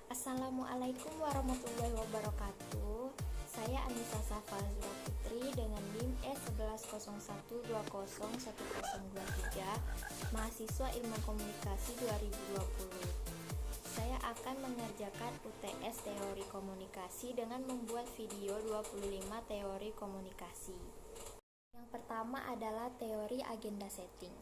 Assalamualaikum warahmatullahi wabarakatuh. Saya Anissa Safazura Putri dengan NIM E1101201023, mahasiswa Ilmu Komunikasi 2020. Saya akan mengerjakan UTS Teori Komunikasi dengan membuat video 25 teori komunikasi. Yang pertama adalah teori agenda setting.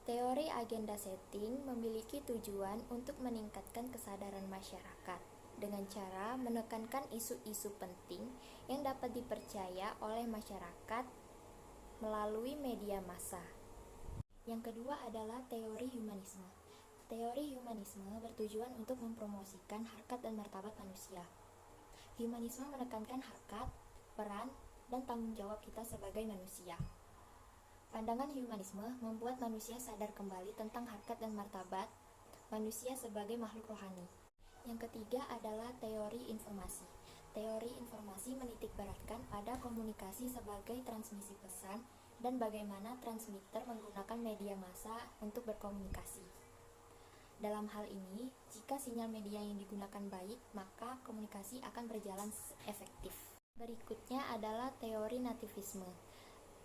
Teori agenda setting memiliki tujuan untuk meningkatkan kesadaran masyarakat dengan cara menekankan isu-isu penting yang dapat dipercaya oleh masyarakat melalui media massa. Yang kedua adalah teori humanisme. Teori humanisme bertujuan untuk mempromosikan harkat dan martabat manusia. Humanisme menekankan harkat, peran, dan tanggung jawab kita sebagai manusia. Pandangan humanisme membuat manusia sadar kembali tentang harkat dan martabat manusia sebagai makhluk rohani. Yang ketiga adalah teori informasi. Teori informasi menitikberatkan pada komunikasi sebagai transmisi pesan dan bagaimana transmitter menggunakan media massa untuk berkomunikasi. Dalam hal ini, jika sinyal media yang digunakan baik, maka komunikasi akan berjalan efektif. Berikutnya adalah teori nativisme.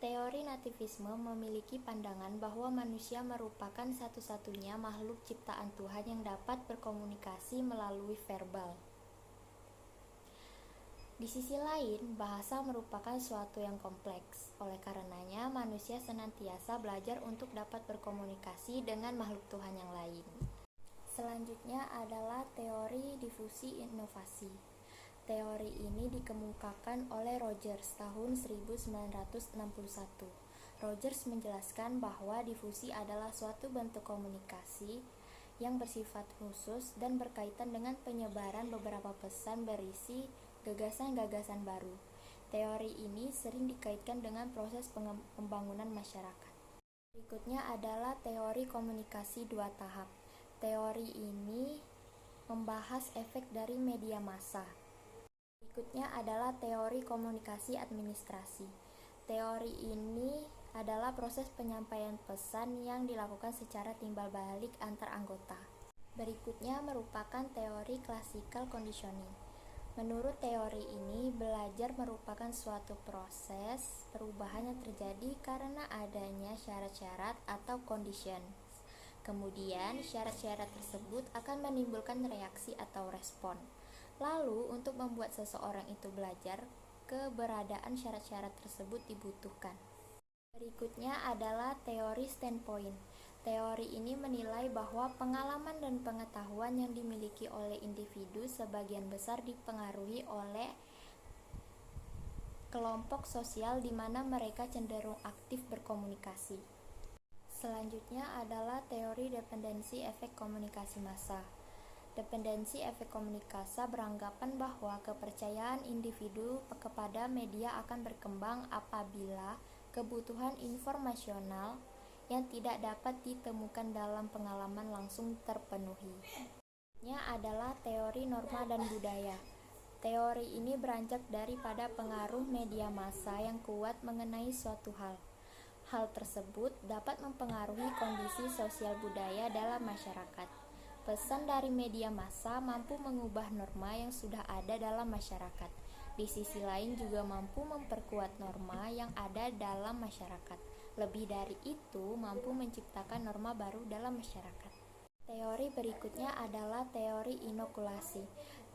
Teori nativisme memiliki pandangan bahwa manusia merupakan satu-satunya makhluk ciptaan Tuhan yang dapat berkomunikasi melalui verbal. Di sisi lain, bahasa merupakan suatu yang kompleks. Oleh karenanya, manusia senantiasa belajar untuk dapat berkomunikasi dengan makhluk Tuhan yang lain. Selanjutnya adalah teori difusi inovasi. Teori ini dikemukakan oleh Rogers tahun 1961. Rogers menjelaskan bahwa difusi adalah suatu bentuk komunikasi yang bersifat khusus dan berkaitan dengan penyebaran beberapa pesan berisi gagasan-gagasan baru. Teori ini sering dikaitkan dengan proses pembangunan masyarakat. Berikutnya adalah teori komunikasi dua tahap. Teori ini membahas efek dari media massa. Berikutnya adalah teori komunikasi administrasi. Teori ini adalah proses penyampaian pesan yang dilakukan secara timbal balik antar anggota. Berikutnya merupakan teori classical conditioning. Menurut teori ini, belajar merupakan suatu proses perubahan yang terjadi karena adanya syarat-syarat atau conditions. Kemudian, syarat-syarat tersebut akan menimbulkan reaksi atau respon. Lalu, untuk membuat seseorang itu belajar, keberadaan syarat-syarat tersebut dibutuhkan. Berikutnya adalah teori standpoint. Teori ini menilai bahwa pengalaman dan pengetahuan yang dimiliki oleh individu sebagian besar dipengaruhi oleh kelompok sosial di mana mereka cenderung aktif berkomunikasi. Selanjutnya adalah teori dependensi efek komunikasi massa. Dependensi efek komunikasi beranggapan bahwa kepercayaan individu kepada media akan berkembang apabila kebutuhan informasional yang tidak dapat ditemukan dalam pengalaman langsung terpenuhi. Ini adalah teori norma dan budaya. Teori ini beranjak daripada pengaruh media massa yang kuat mengenai suatu hal. Hal tersebut dapat mempengaruhi kondisi sosial budaya dalam masyarakat. Pesan dari media massa mampu mengubah norma yang sudah ada dalam masyarakat. Di sisi lain juga mampu memperkuat norma yang ada dalam masyarakat. Lebih dari itu, mampu menciptakan norma baru dalam masyarakat. Teori berikutnya adalah teori inokulasi.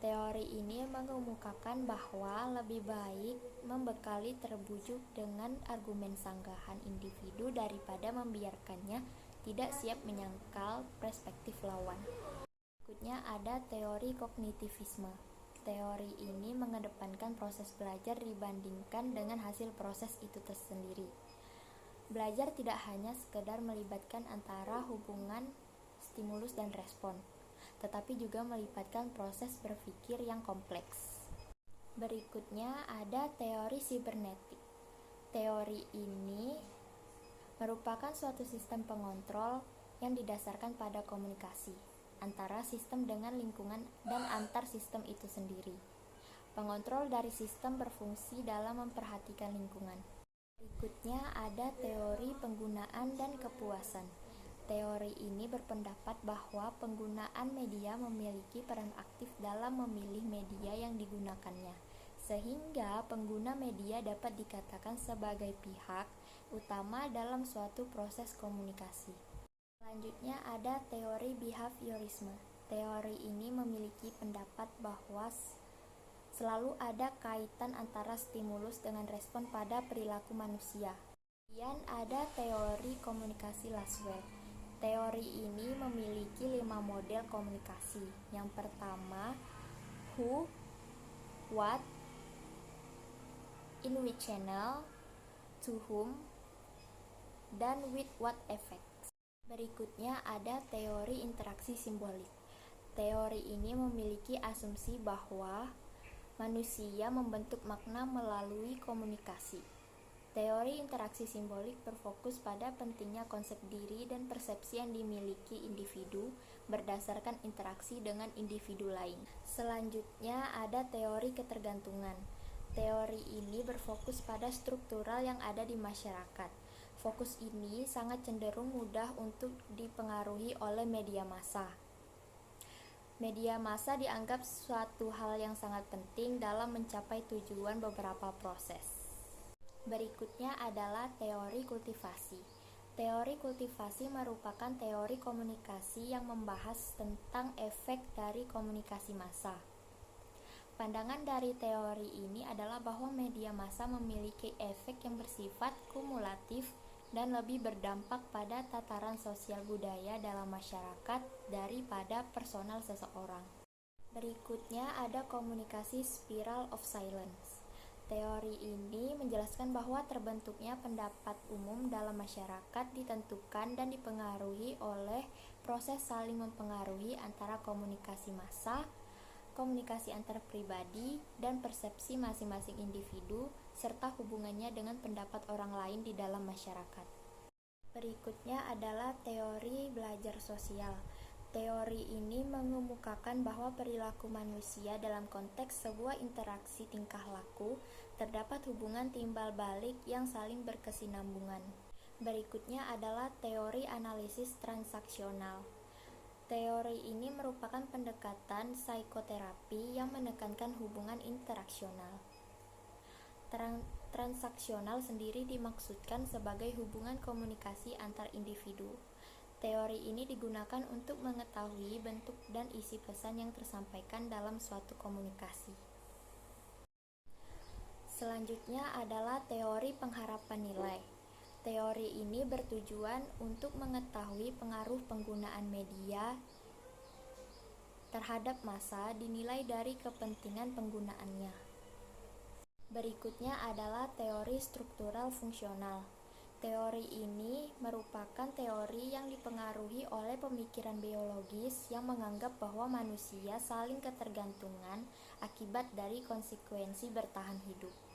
Teori ini mengemukakan bahwa lebih baik membekali terbujuk dengan argumen sanggahan individu daripada membiarkannya tidak siap menyangkal perspektif lawan. Berikutnya ada teori kognitivisme. Teori ini mengedepankan proses belajar dibandingkan dengan hasil proses itu tersendiri. Belajar tidak hanya sekedar melibatkan antara hubungan stimulus dan respon, tetapi juga melibatkan proses berpikir yang kompleks. Berikutnya ada teori sibernetik. Teori ini merupakan suatu sistem pengontrol yang didasarkan pada komunikasi antara sistem dengan lingkungan dan antar sistem itu sendiri. Pengontrol dari sistem berfungsi dalam memperhatikan lingkungan. Berikutnya ada teori penggunaan dan kepuasan. Teori ini berpendapat bahwa penggunaan media memiliki peran aktif dalam memilih media yang digunakannya, sehingga pengguna media dapat dikatakan sebagai pihak utama dalam suatu proses komunikasi. Selanjutnya ada teori behaviorisme. Teori ini memiliki pendapat bahwa selalu ada kaitan antara stimulus dengan respon pada perilaku manusia. Kemudian ada teori komunikasi Laswell. Teori ini memiliki 5 model komunikasi. Yang pertama, who, what, in which channel, to whom, dan with what effects. Berikutnya ada teori interaksi simbolik. Teori ini memiliki asumsi bahwa manusia membentuk makna melalui komunikasi. Teori interaksi simbolik berfokus pada pentingnya konsep diri dan persepsi yang dimiliki individu berdasarkan interaksi dengan individu lain. Selanjutnya ada teori ketergantungan. Teori ini berfokus pada struktural yang ada di masyarakat. Fokus ini sangat cenderung mudah untuk dipengaruhi oleh media massa. Media massa dianggap suatu hal yang sangat penting dalam mencapai tujuan beberapa proses. Berikutnya adalah teori kultivasi. Teori kultivasi merupakan teori komunikasi yang membahas tentang efek dari komunikasi massa. Pandangan dari teori ini adalah bahwa media massa memiliki efek yang bersifat kumulatif dan lebih berdampak pada tataran sosial budaya dalam masyarakat daripada personal seseorang. Berikutnya ada komunikasi spiral of silence. Teori ini menjelaskan bahwa terbentuknya pendapat umum dalam masyarakat ditentukan dan dipengaruhi oleh proses saling mempengaruhi antara komunikasi massa, komunikasi antar pribadi, dan persepsi masing-masing individu, serta hubungannya dengan pendapat orang lain di dalam masyarakat. Berikutnya adalah teori belajar sosial. Teori ini mengemukakan bahwa perilaku manusia dalam konteks sebuah interaksi tingkah laku terdapat hubungan timbal balik yang saling berkesinambungan. Berikutnya adalah teori analisis transaksional. Teori ini merupakan pendekatan psikoterapi yang menekankan hubungan interaksional. Transaksional sendiri dimaksudkan sebagai hubungan komunikasi antar individu. Teori ini digunakan untuk mengetahui bentuk dan isi pesan yang tersampaikan dalam suatu komunikasi. Selanjutnya adalah teori pengharapan nilai. Teori ini bertujuan untuk mengetahui pengaruh penggunaan media terhadap massa dinilai dari kepentingan penggunaannya. Berikutnya adalah teori struktural fungsional. Teori ini merupakan teori yang dipengaruhi oleh pemikiran biologis yang menganggap bahwa manusia saling ketergantungan akibat dari konsekuensi bertahan hidup.